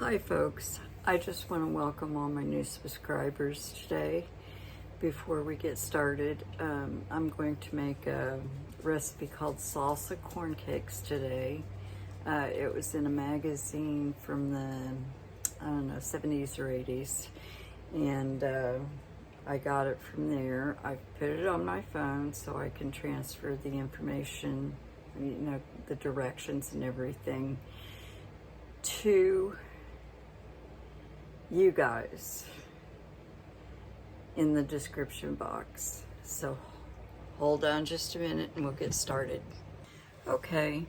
Hi folks, I just want to welcome all my new subscribers today. Before we get started, I'm going to make a recipe called salsa corn cakes today. It was in a magazine from the, 70s or 80s, and I got it from there. I put it on my phone so I can transfer the information, the directions and everything to you guys in the description box. So hold on just a minute and we'll get started. Okay.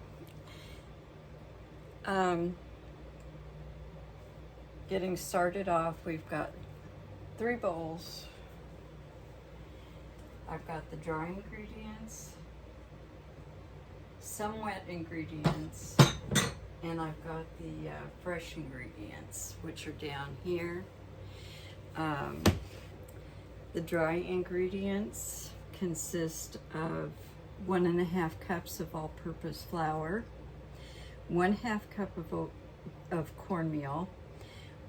Getting started off, we've got 3 bowls. I've got the dry ingredients, some wet ingredients, and I've got the fresh ingredients, which are down here. The dry ingredients consist of 1.5 cups of all-purpose flour, 1/2 cup of cornmeal,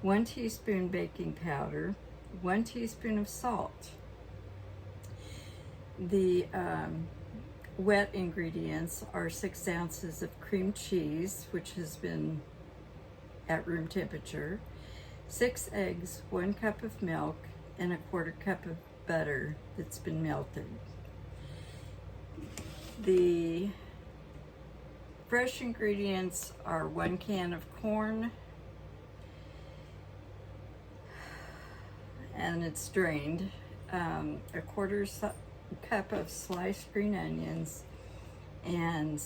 1 teaspoon baking powder, 1 teaspoon of salt. The wet ingredients are 6 ounces of cream cheese, which has been at room temperature, 6 eggs, 1 cup of milk, and 1/4 cup of butter that's been melted. The fresh ingredients are 1 can of corn, and it's drained, 1/4 cup of sliced green onions, and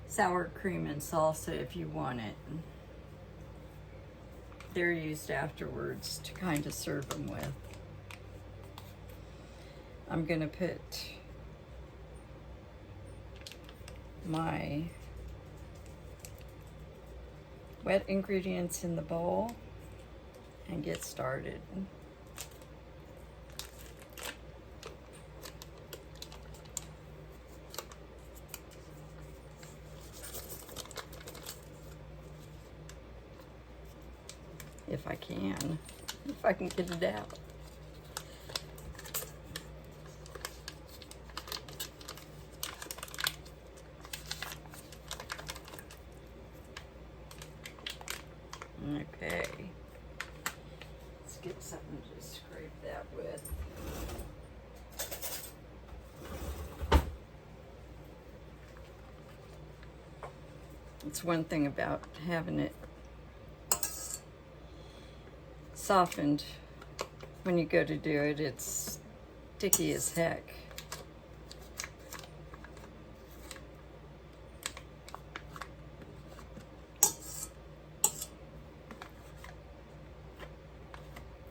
sour cream and salsa if you want it. They're used afterwards to kind of serve them with. I'm gonna put my wet ingredients in the bowl and get started. If I can get it out. Okay, let's get something to scrape that with. It's one thing about having it softened. When you go to do it, it's sticky as heck.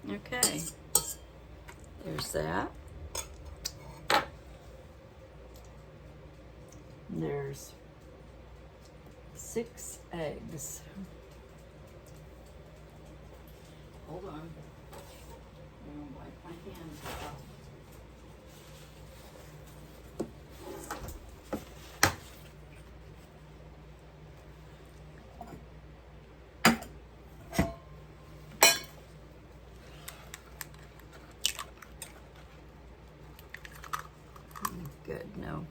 Okay, there's that. There's 6 eggs. Hold on. I'm gonna wipe my hands off. Good, no.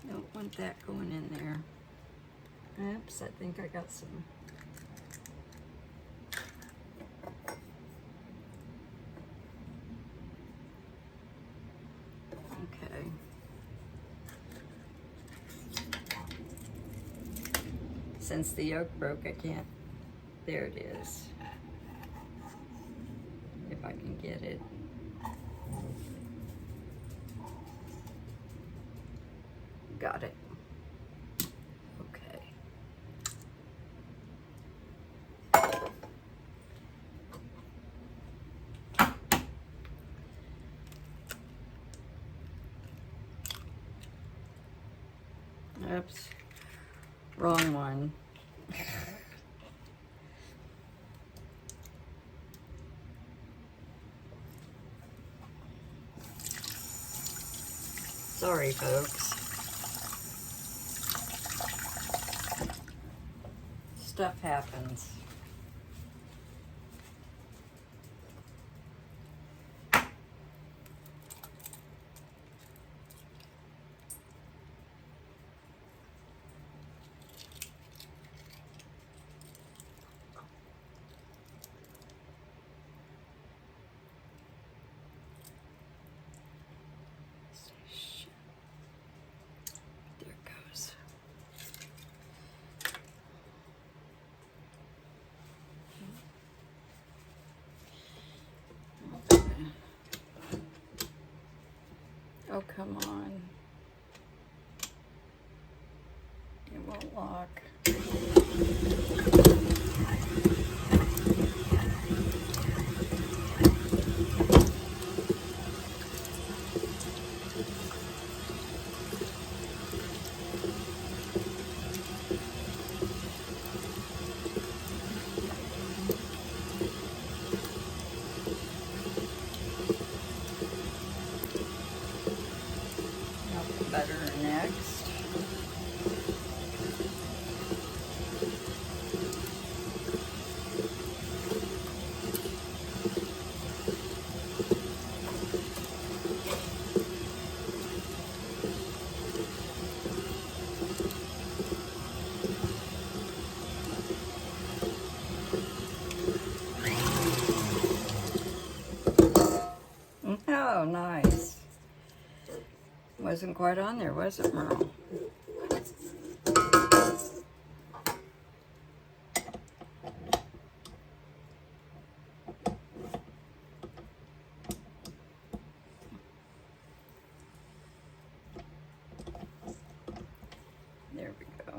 Don't want that going in there. Oops, I think I got some. Okay. Since the yolk broke, I can't. There it is. If I can get it. Got it. Okay. Oops. Wrong one. Sorry, folks. Stuff happens. There it goes. Oh, come on. It won't lock. Butter next. Oh, nice. Wasn't quite on there, was it, Merle? There we go.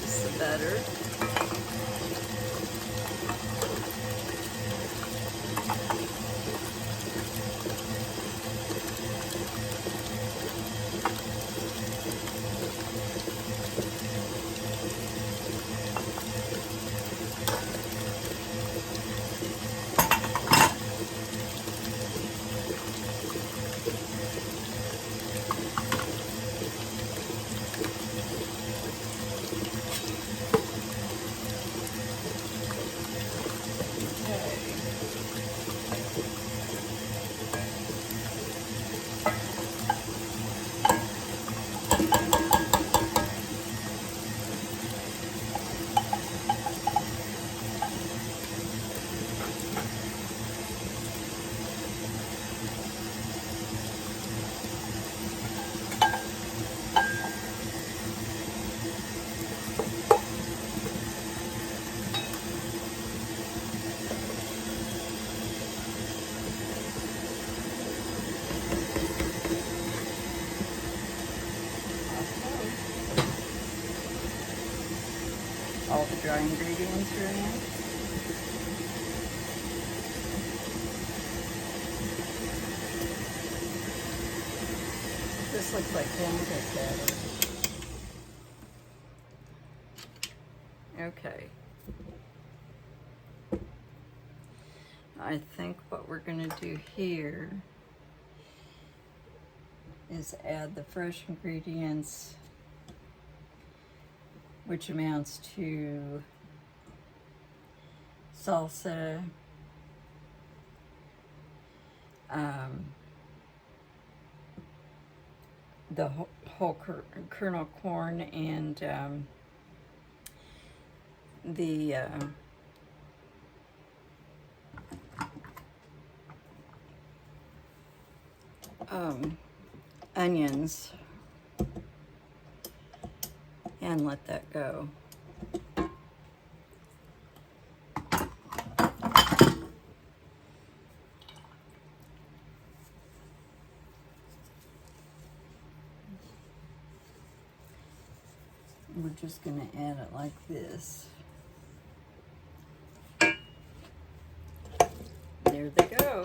It's the butter. All the dry ingredients are in. This looks like pancake batter. Okay. I think what we're going to do here is add the fresh ingredients, which amounts to salsa, the whole kernel corn, and the onions, and let that go. We're just going to add it like this. There they go.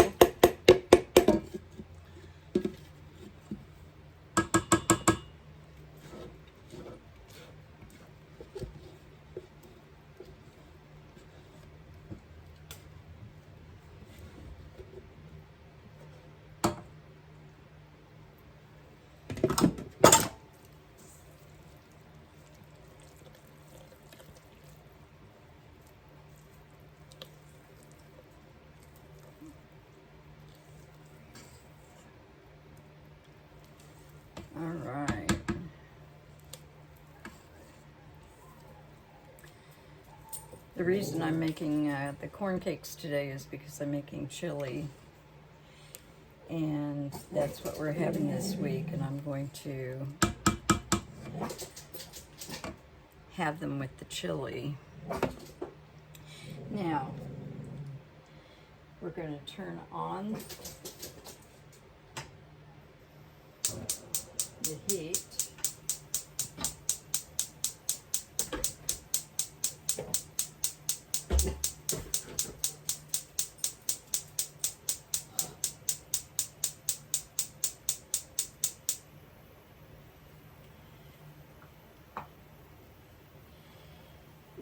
All right. The reason I'm making the corn cakes today is because I'm making chili, and that's what we're having this week, and I'm going to have them with the chili. Now, we're going to turn on the heat.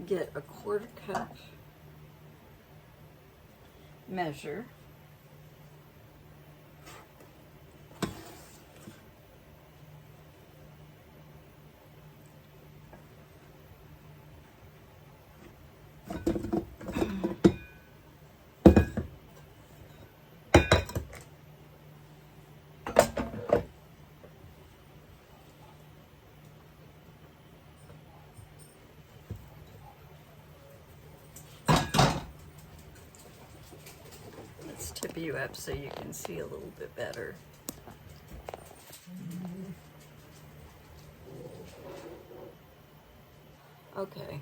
Get a 1/4 cup measure. Let's tip you up so you can see a little bit better. Okay.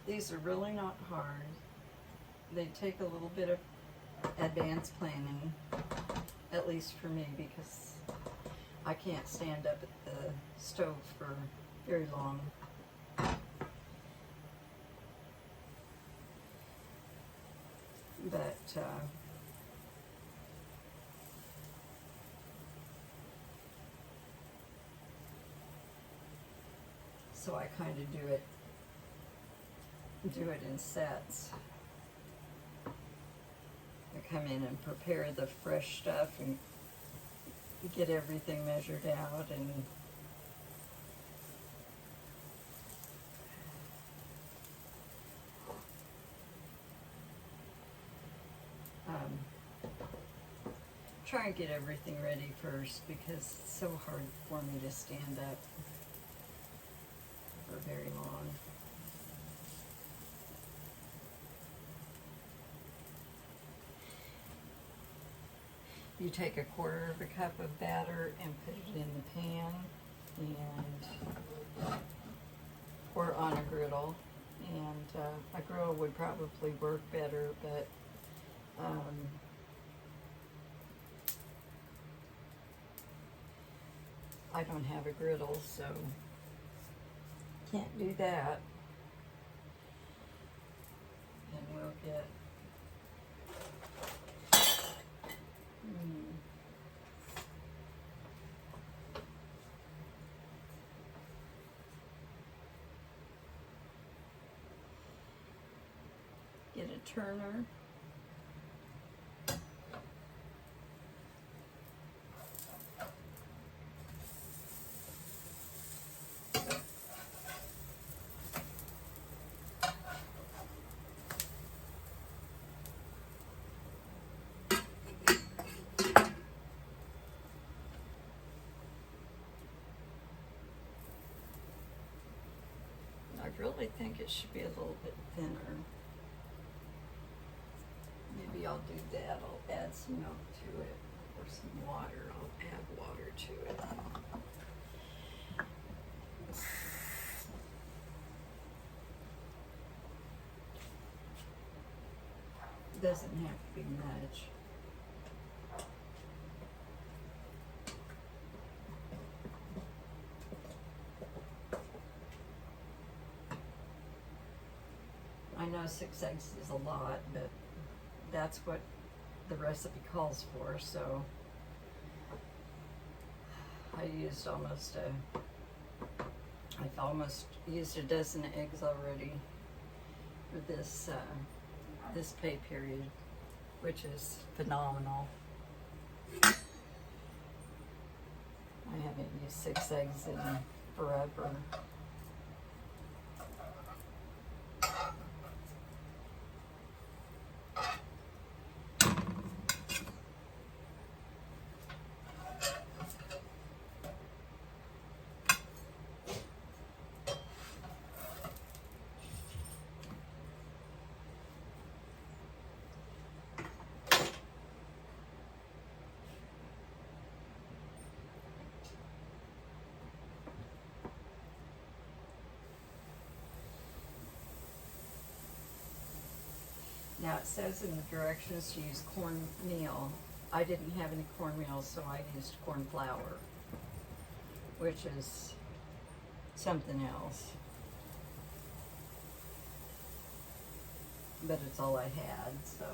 These are really not hard. They take a little bit of advanced planning, at least for me, because I can't stand up at the stove for very long. But so I kind of do it in sets. I come in and prepare the fresh stuff and get everything measured out, and try and get everything ready first, because it's so hard for me to stand up for very long. You take a 1/4 cup of batter and put it in the pan, and or on a griddle. And a griddle would probably work better, but I don't have a griddle, so can't do that. And we'll get get a turner. I really think it should be a little bit thinner. Maybe I'll do that. I'll add some milk to it, or some water. I'll add water to it. Doesn't have to be much. I know 6 eggs is a lot, but that's what the recipe calls for, so I've almost used a dozen eggs already for this this pay period, which is phenomenal. I haven't used 6 eggs in forever. Now it says in the directions to use cornmeal. I didn't have any cornmeal, so I used corn flour, which is something else. But it's all I had, so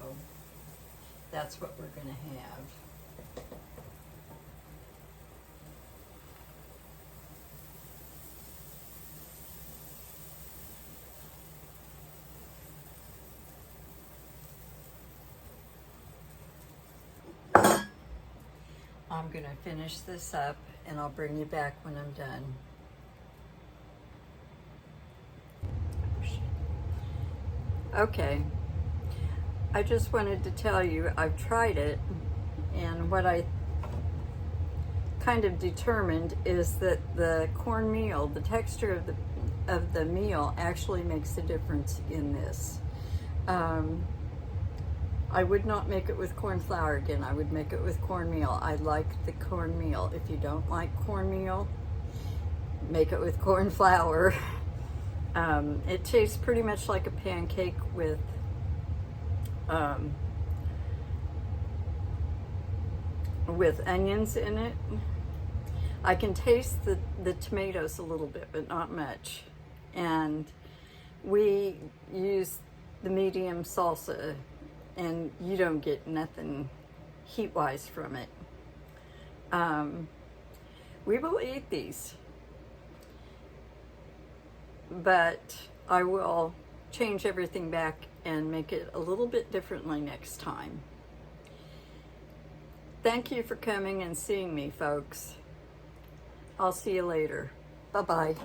that's what we're gonna have. I'm going to finish this up and I'll bring you back when I'm done. Okay, I just wanted to tell you I've tried it, and what I kind of determined is that the cornmeal, the texture of the meal actually makes a difference in this. I would not make it with corn flour again. I would make it with cornmeal. I like the cornmeal. If you don't like cornmeal, make it with corn flour. It tastes pretty much like a pancake with onions in it. I can taste the tomatoes a little bit, but not much. And we use the medium salsa, and you don't get nothing heat-wise from it. We will eat these, but I will change everything back and make it a little bit differently next time. Thank you for coming and seeing me, folks. I'll see you later. Bye-bye.